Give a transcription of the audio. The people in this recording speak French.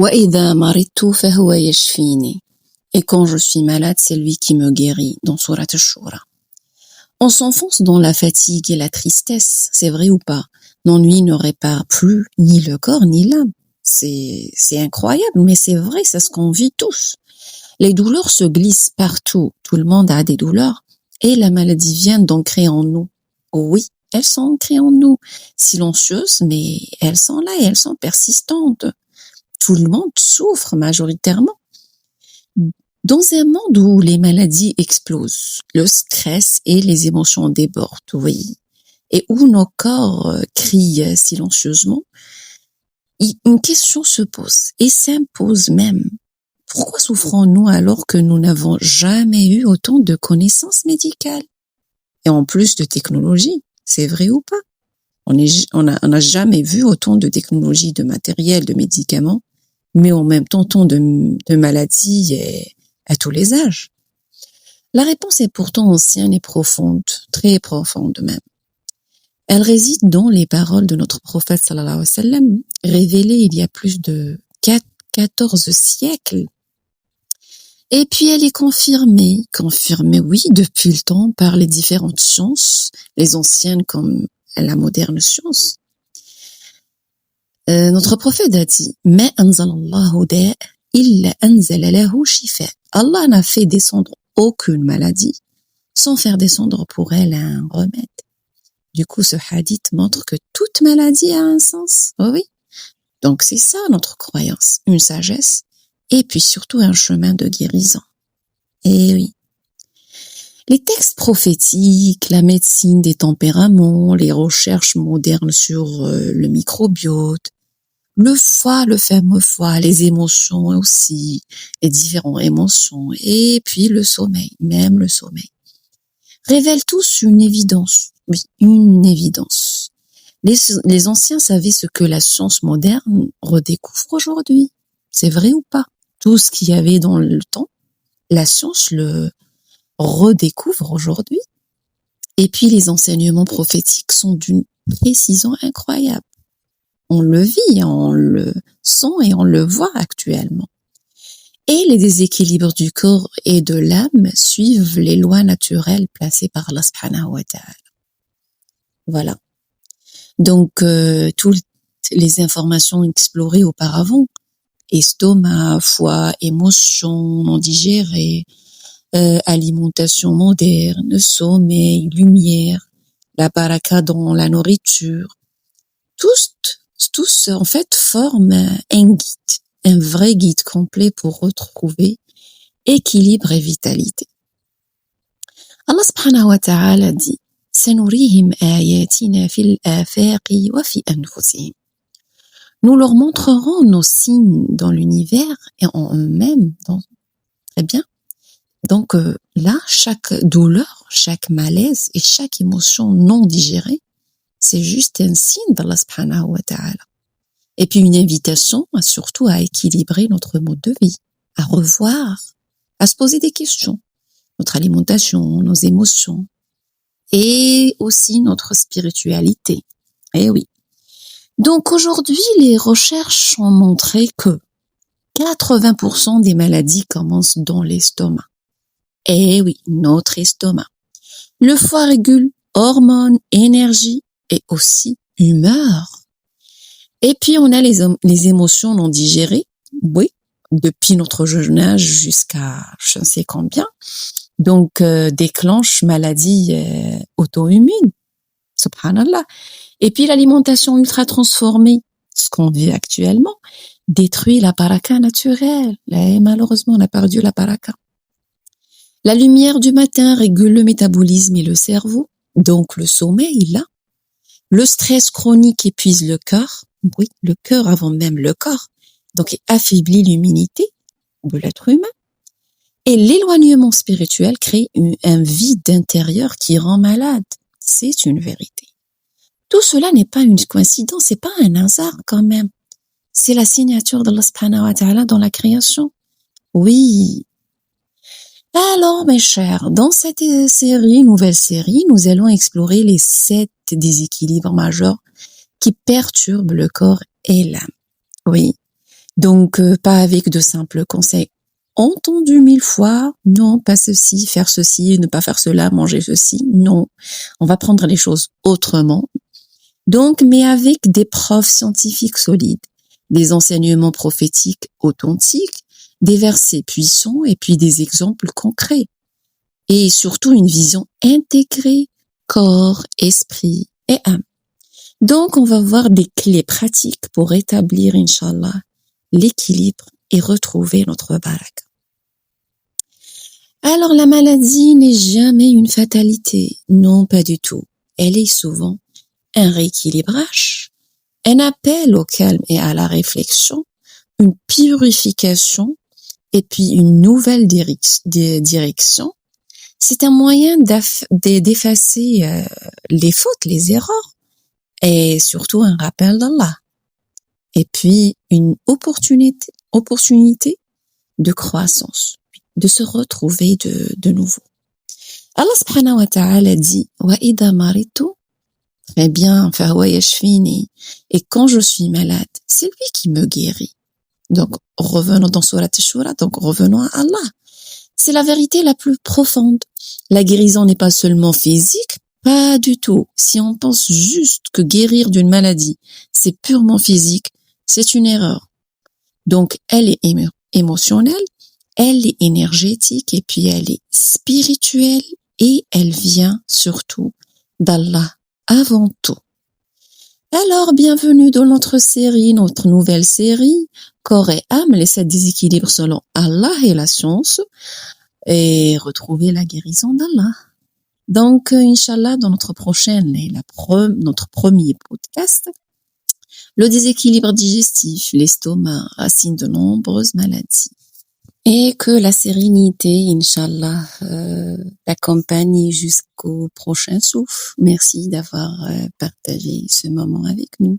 وَإِذَا مَرِضْتُ فَهُوَ يَشْفِينِي. Et quand je suis malade, c'est lui qui me guérit, dans Surat Ash-Shura. On s'enfonce dans la fatigue et la tristesse, c'est vrai ou pas? L'ennui ne répare plus ni le corps ni l'âme. C'est incroyable, mais c'est vrai, c'est ce qu'on vit tous. Les douleurs se glissent partout, tout le monde a des douleurs, et la maladie vient d'ancrer en nous. Oui, elles sont ancrées en nous, silencieuses, mais elles sont là et elles sont persistantes. Tout le monde souffre majoritairement. Dans un monde où les maladies explosent, le stress et les émotions débordent, oui, et où nos corps crient silencieusement, une question se pose et s'impose même. Pourquoi souffrons-nous alors que nous n'avons jamais eu autant de connaissances médicales? Et en plus de technologie, c'est vrai ou pas? On n'a jamais vu autant de technologie, de matériel, de médicaments, mais en même temps tant de maladies et à tous les âges. La réponse est pourtant ancienne et profonde, très profonde même. Elle réside dans les paroles de notre prophète sallallahu alayhi wa sallam, révélées il y a plus de 14 siècles. Et puis elle est confirmée, oui, depuis le temps par les différentes sciences, les anciennes comme la moderne science. Notre prophète a dit: Ma anzalallahu da' illa anzala lahu shifa. Allah n'a fait descendre aucune maladie sans faire descendre pour elle un remède. Du coup, ce hadith montre que toute maladie a un sens. Oh oui. Donc c'est ça notre croyance, une sagesse et puis surtout un chemin de guérison. Et oui. Les textes prophétiques, la médecine des tempéraments, les recherches modernes sur le microbiote, le foie, le fameux foie, les émotions aussi, les différentes émotions, et puis le sommeil, même le sommeil, révèlent tous une évidence. Oui, une évidence. Les anciens savaient ce que la science moderne redécouvre aujourd'hui. C'est vrai ou pas? Tout ce qu'il y avait dans le temps, la science le redécouvre aujourd'hui. Et puis les enseignements prophétiques sont d'une précision incroyable. On le vit, on le sent et on le voit actuellement. Et les déséquilibres du corps et de l'âme suivent les lois naturelles placées par Allah subhanahu wa ta'ala. Voilà. Donc, toutes les informations explorées auparavant, estomac, foie, émotions non digérées, alimentation moderne, sommeil, lumière, la baraka dans la nourriture, tous en fait forment un guide, un vrai guide complet pour retrouver équilibre et vitalité. Allah subhanahu wa ta'ala dit: Sanurihim ayatina fil afaqi wa fi anfusihim. Nous leur montrerons nos signes dans l'univers et en eux-mêmes. Très bien. Donc là, chaque douleur, chaque malaise et chaque émotion non digérée, c'est juste un signe d'Allah subhanahu wa ta'ala. Et puis une invitation surtout à équilibrer notre mode de vie, à revoir, à se poser des questions, notre alimentation, nos émotions et aussi notre spiritualité. Eh oui. Donc aujourd'hui, les recherches ont montré que 80% des maladies commencent dans l'estomac. Eh oui, notre estomac. Le foie régule hormones, énergie et aussi humeur. Et puis on a les émotions non digérées, oui, depuis notre jeune âge jusqu'à je ne sais combien. Donc déclenche maladie auto-immune, subhanallah. Et puis l'alimentation ultra transformée, ce qu'on vit actuellement, détruit la baraka naturelle. Et malheureusement, on a perdu la baraka. La lumière du matin régule le métabolisme et le cerveau, donc le sommeil là. Le stress chronique épuise le cœur, oui, le cœur avant même le corps, donc il affaiblit l'immunité de l'être humain. Et l'éloignement spirituel crée un vide intérieur qui rend malade. C'est une vérité. Tout cela n'est pas une coïncidence, c'est pas un hasard quand même. C'est la signature d'Allah subhanahu wa ta'ala dans la création. Oui. Alors, mes chers, dans cette nouvelle série, nous allons explorer les 7 déséquilibres majeurs qui perturbent le corps et l'âme. Oui. Donc, pas avec de simples conseils entendus 1000 fois. Non, pas ceci, faire ceci, ne pas faire cela, manger ceci. Non, on va prendre les choses autrement. Donc, mais avec des preuves scientifiques solides, des enseignements prophétiques authentiques, des versets puissants et puis des exemples concrets. Et surtout une vision intégrée, corps, esprit et âme. Donc, on va voir des clés pratiques pour établir, Inch'Allah, l'équilibre et retrouver notre baraka. Alors, la maladie n'est jamais une fatalité. Non, pas du tout. Elle est souvent un rééquilibrage, un appel au calme et à la réflexion, une purification et puis une nouvelle direction. C'est un moyen d'effacer les fautes, les erreurs et surtout un rappel d'Allah. Et puis une opportunité de croissance, de se retrouver de nouveau. Allah subhanahu wa ta'ala dit « Wa idha maritu » très bien, fahuwa yashfini. Et quand je suis malade, c'est lui qui me guérit. Donc, revenons dans Surat Ash-Shura, donc revenons à Allah. C'est la vérité la plus profonde. La guérison n'est pas seulement physique, pas du tout. Si on pense juste que guérir d'une maladie, c'est purement physique, c'est une erreur. Donc, elle est émotionnelle, elle est énergétique et puis elle est spirituelle et elle vient surtout d'Allah avant tout. Alors, bienvenue dans notre nouvelle série, Corps et âme, les 7 déséquilibres selon Allah et la science, et retrouver la guérison d'Allah. Donc, Inch'Allah, dans notre notre premier podcast, le déséquilibre digestif, l'estomac, racine de nombreuses maladies. Et que la sérénité, Inch'Allah, t'accompagne jusqu'au prochain souffle. Merci d'avoir partagé ce moment avec nous.